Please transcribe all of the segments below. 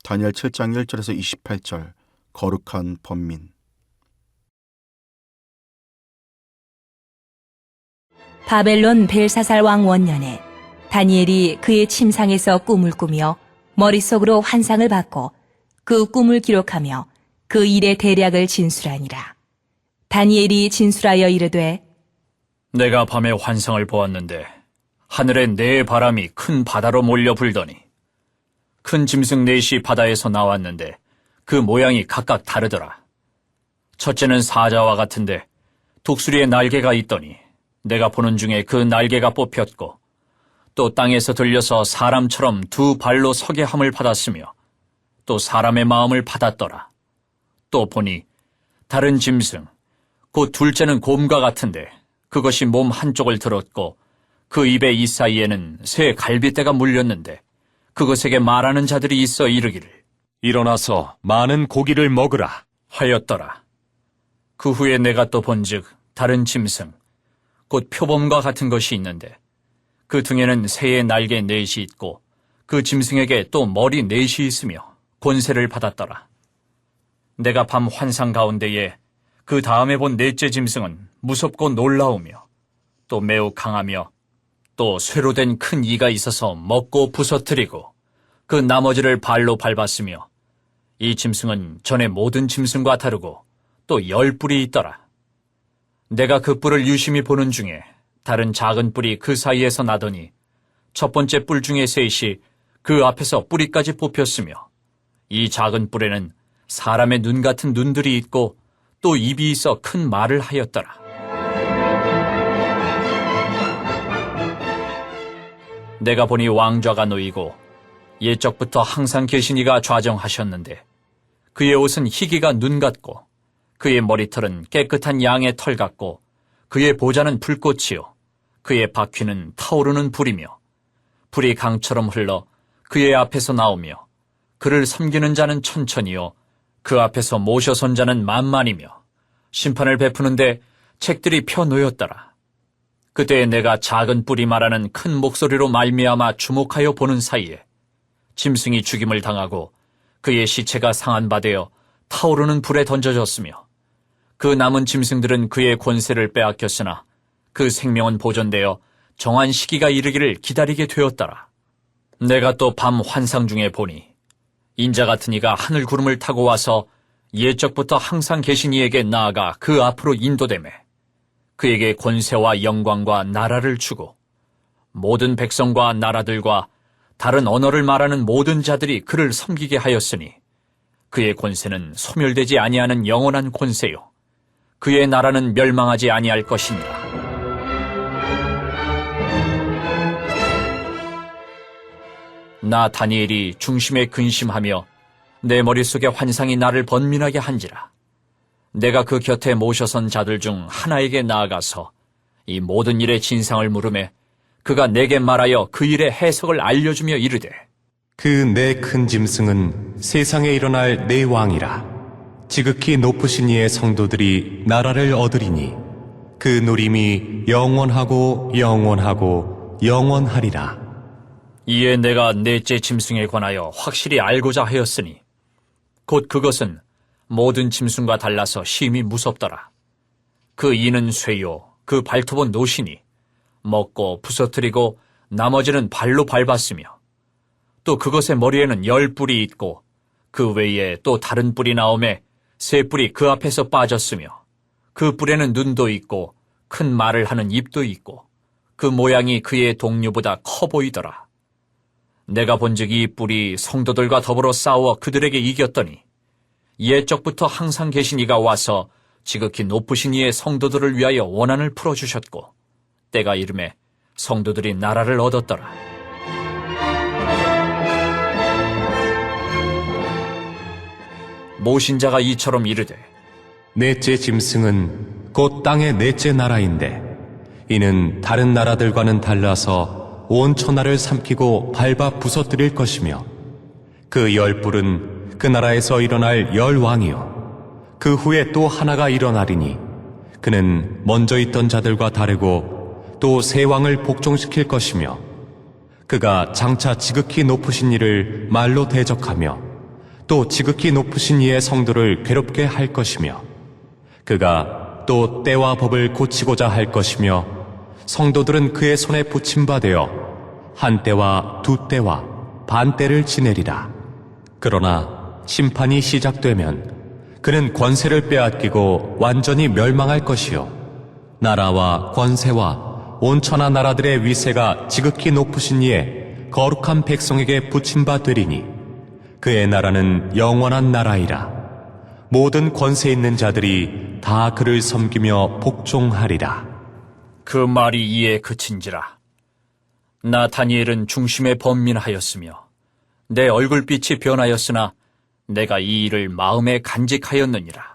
다니엘 7장 1절에서 28절. 거룩한 번민. 바벨론 벨사살 왕 원년에 다니엘이 그의 침상에서 꿈을 꾸며 머릿속으로 환상을 받고 그 꿈을 기록하며 그 일의 대략을 진술하니라. 다니엘이 진술하여 이르되 내가 밤에 환상을 보았는데 하늘에 네 바람이 큰 바다로 몰려 불더니 큰 짐승 넷이 바다에서 나왔는데 그 모양이 각각 다르더라. 첫째는 사자와 같은데 독수리의 날개가 있더니 내가 보는 중에 그 날개가 뽑혔고 또 땅에서 들려서 사람처럼 두 발로 서게 함을 받았으며 또 사람의 마음을 받았더라. 또 보니 다른 짐승 곧 둘째는 곰과 같은데 그것이 몸 한쪽을 들었고 그 입의 이 사이에는 새 갈빗대가 물렸는데 그것에게 말하는 자들이 있어 이르기를 일어나서 많은 고기를 먹으라 하였더라. 그 후에 내가 또 본즉 다른 짐승 곧 표범과 같은 것이 있는데 그 등에는 새의 날개 넷이 있고 그 짐승에게 또 머리 넷이 있으며 권세를 받았더라. 내가 밤 환상 가운데에 그 다음에 본 넷째 짐승은 무섭고 놀라우며 또 매우 강하며 또 쇠로 된 큰 이가 있어서 먹고 부서뜨리고 그 나머지를 발로 밟았으며 이 짐승은 전에 모든 짐승과 다르고 또 10뿔이 있더라. 내가 그 뿔을 유심히 보는 중에 다른 작은 뿔이 그 사이에서 나더니 첫 번째 뿔 중에 셋이 그 앞에서 뿌리까지 뽑혔으며 이 작은 뿔에는 사람의 눈 같은 눈들이 있고 또 입이 있어 큰 말을 하였더라. 내가 보니 왕좌가 놓이고 옛적부터 항상 계신 이가 좌정하셨는데 그의 옷은 희기가 눈 같고 그의 머리털은 깨끗한 양의 털 같고 그의 보좌는 불꽃이요 그의 바퀴는 타오르는 불이며 불이 강처럼 흘러 그의 앞에서 나오며 그를 섬기는 자는 천천히요 그 앞에서 모셔선 자는 만만이며 심판을 베푸는데 책들이 펴놓였더라. 그때 내가 작은 뿔이 말하는 큰 목소리로 말미암아 주목하여 보는 사이에 짐승이 죽임을 당하고 그의 시체가 상한 바 되어 타오르는 불에 던져졌으며 그 남은 짐승들은 그의 권세를 빼앗겼으나 그 생명은 보존되어 정한 시기가 이르기를 기다리게 되었더라. 내가 또 밤 환상 중에 보니 인자 같은 이가 하늘 구름을 타고 와서 옛적부터 항상 계신 이에게 나아가 그 앞으로 인도되매 그에게 권세와 영광과 나라를 주고 모든 백성과 나라들과 다른 언어를 말하는 모든 자들이 그를 섬기게 하였으니 그의 권세는 소멸되지 아니하는 영원한 권세요 그의 나라는 멸망하지 아니할 것이니라. 나 다니엘이 중심에 근심하며 내 머릿속에 환상이 나를 번민하게 한지라. 내가 그 곁에 모셔선 자들 중 하나에게 나아가서 이 모든 일의 진상을 물으매 그가 내게 말하여 그 일의 해석을 알려주며 이르되 그 네 큰 짐승은 세상에 일어날 네 왕이라 지극히 높으신 이의 성도들이 나라를 얻으리니 그 누림이 영원하고 영원하고 영원하리라. 이에 내가 넷째 짐승에 관하여 확실히 알고자 하였으니 곧 그것은 모든 짐승과 달라서 심히 무섭더라. 그 이는 쇠요 그 발톱은 노시니 먹고 부서뜨리고 나머지는 발로 밟았으며 또 그것의 머리에는 10뿔이 있고 그 외에 또 다른 뿔이 나오매 세 뿔이 그 앞에서 빠졌으며 그 뿔에는 눈도 있고 큰 말을 하는 입도 있고 그 모양이 그의 동류보다 커 보이더라. 내가 본즉 이 뿔이 성도들과 더불어 싸워 그들에게 이겼더니 옛적부터 항상 계신 이가 와서 지극히 높으신 이의 성도들을 위하여 원한을 풀어주셨고 때가 이름에 성도들이 나라를 얻었더라. 모신자가 이처럼 이르되 넷째 짐승은 곧 땅의 넷째 나라인데 이는 다른 나라들과는 달라서 온 천하를 삼키고 밟아 부서뜨릴 것이며 그 10뿔은 그 나라에서 일어날 10왕이요 그 후에 또 하나가 일어나리니 그는 먼저 있던 자들과 다르고 또 새 왕을 복종시킬 것이며 그가 장차 지극히 높으신 이를 말로 대적하며 또 지극히 높으신 이의 성도를 괴롭게 할 것이며 그가 또 때와 법을 고치고자 할 것이며 성도들은 그의 손에 붙임바 되어 한 때와 두 때와 반 때를 지내리라. 그러나 심판이 시작되면 그는 권세를 빼앗기고 완전히 멸망할 것이요 나라와 권세와 온천하 나라들의 위세가 지극히 높으신 이의 거룩한 백성에게 붙임바 되리니 그의 나라는 영원한 나라이라. 모든 권세 있는 자들이 다 그를 섬기며 복종하리라. 그 말이 이에 그친지라. 나 다니엘은 중심에 번민하였으며 내 얼굴빛이 변하였으나 내가 이 일을 마음에 간직하였느니라.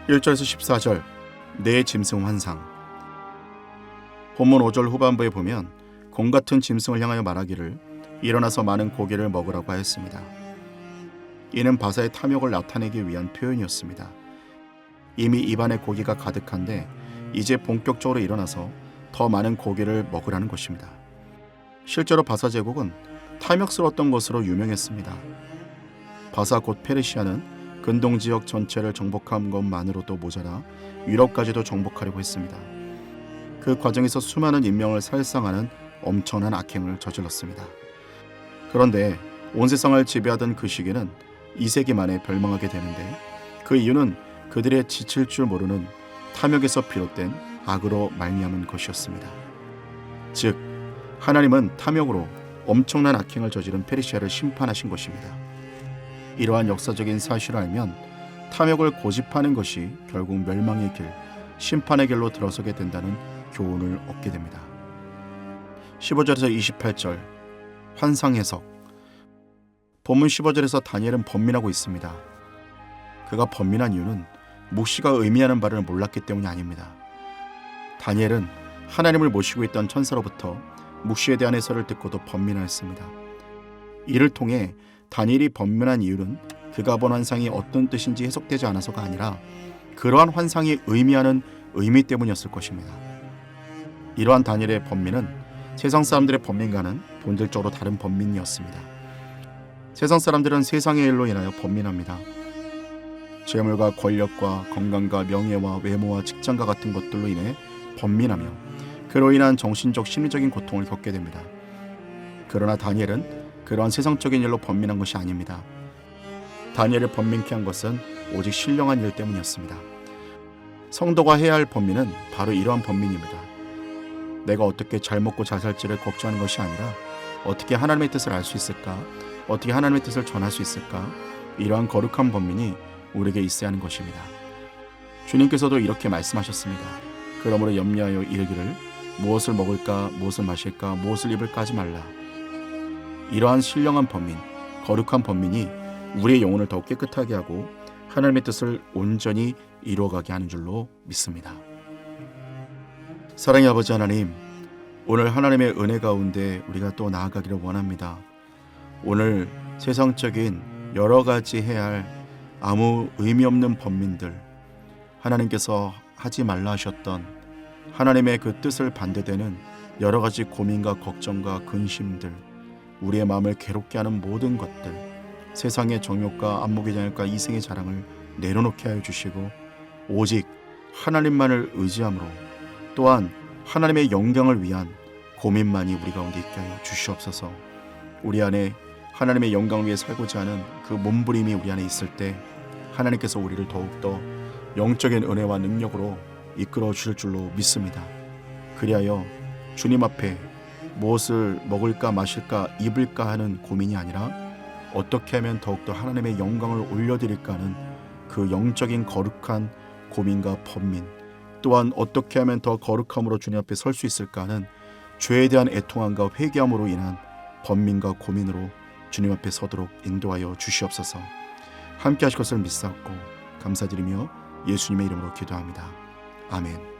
1절에서 14절 내 짐승 환상. 본문 5절 후반부에 보면 곰 같은 짐승을 향하여 말하기를 일어나서 많은 고기를 먹으라고 하였습니다. 이는 바사의 탐욕을 나타내기 위한 표현이었습니다. 이미 입안에 고기가 가득한데 이제 본격적으로 일어나서 더 많은 고기를 먹으라는 것입니다. 실제로 바사 제국은 탐욕스러웠던 것으로 유명했습니다. 바사 곧 페르시아는 근동 지역 전체를 정복한 것만으로도 모자라 유럽까지도 정복하려고 했습니다. 그 과정에서 수많은 인명을 살상하는 엄청난 악행을 저질렀습니다. 그런데 온 세상을 지배하던 그 시기는 2세기 만에 멸망하게 되는데 그 이유는 그들의 지칠 줄 모르는 탐욕에서 비롯된 악으로 말미암은 것이었습니다. 즉 하나님은 탐욕으로 엄청난 악행을 저지른 페르시아를 심판하신 것입니다. 이러한 역사적인 사실을 알면 탐욕을 고집하는 것이 결국 멸망의 길, 심판의 길로 들어서게 된다는 교훈을 얻게 됩니다. 15절에서 28절 환상 해석. 본문 15절에서 다니엘은 번민하고 있습니다. 그가 번민한 이유는 묵시가 의미하는 바를 몰랐기 때문이 아닙니다. 다니엘은 하나님을 모시고 있던 천사로부터 묵시에 대한 해설을 듣고도 번민하였습니다. 이를 통해 다니엘이 번민한 이유는 그가 본 환상이 어떤 뜻인지 해석되지 않아서가 아니라 그러한 환상이 의미하는 의미 때문이었을 것입니다. 이러한 다니엘의 번민은 세상 사람들의 번민과는 본질적으로 다른 번민이었습니다. 세상 사람들은 세상의 일로 인하여 번민합니다. 재물과 권력과 건강과 명예와 외모와 직장과 같은 것들로 인해 번민하며 그로 인한 정신적 심리적인 고통을 겪게 됩니다. 그러나 다니엘은 그러한 세상적인 일로 번민한 것이 아닙니다. 다니엘을 번민케 한 것은 오직 신령한 일 때문이었습니다. 성도가 해야 할 번민은 바로 이러한 번민입니다. 내가 어떻게 잘 먹고 잘 살지를 걱정하는 것이 아니라 어떻게 하나님의 뜻을 알 수 있을까? 어떻게 하나님의 뜻을 전할 수 있을까? 이러한 거룩한 번민이 우리에게 있어야 하는 것입니다. 주님께서도 이렇게 말씀하셨습니다. 그러므로 염려하여 이르기를 무엇을 먹을까, 무엇을 마실까, 무엇을 입을까 하지 말라. 이러한 신령한 번민, 거룩한 번민이 우리의 영혼을 더욱 깨끗하게 하고 하나님의 뜻을 온전히 이루어가게 하는 줄로 믿습니다. 사랑의 아버지 하나님, 오늘 하나님의 은혜 가운데 우리가 또 나아가기를 원합니다. 오늘 세상적인 여러 가지 해야 할 아무 의미 없는 번민들, 하나님께서 하지 말라 하셨던 하나님의 그 뜻을 반대되는 여러 가지 고민과 걱정과 근심들, 우리의 마음을 괴롭게 하는 모든 것들, 세상의 정욕과 안목의 정욕과 이생의 자랑을 내려놓게 하여 주시고 오직 하나님만을 의지함으로 또한 하나님의 영광을 위한 고민만이 우리 가운데 있게 하여 주시옵소서. 우리 안에 하나님의 영광을 위해 살고자 하는 그 몸부림이 우리 안에 있을 때 하나님께서 우리를 더욱더 영적인 은혜와 능력으로 이끌어 주실 줄로 믿습니다. 그리하여 주님 앞에 무엇을 먹을까 마실까 입을까 하는 고민이 아니라 어떻게 하면 더욱더 하나님의 영광을 올려드릴까 하는 그 영적인 거룩한 고민과 번민, 또한 어떻게 하면 더 거룩함으로 주님 앞에 설 수 있을까 하는 죄에 대한 애통함과 회개함으로 인한 번민과 고민으로 주님 앞에 서도록 인도하여 주시옵소서. 함께 하실 것을 믿사옵고 감사드리며 예수님의 이름으로 기도합니다. 아멘.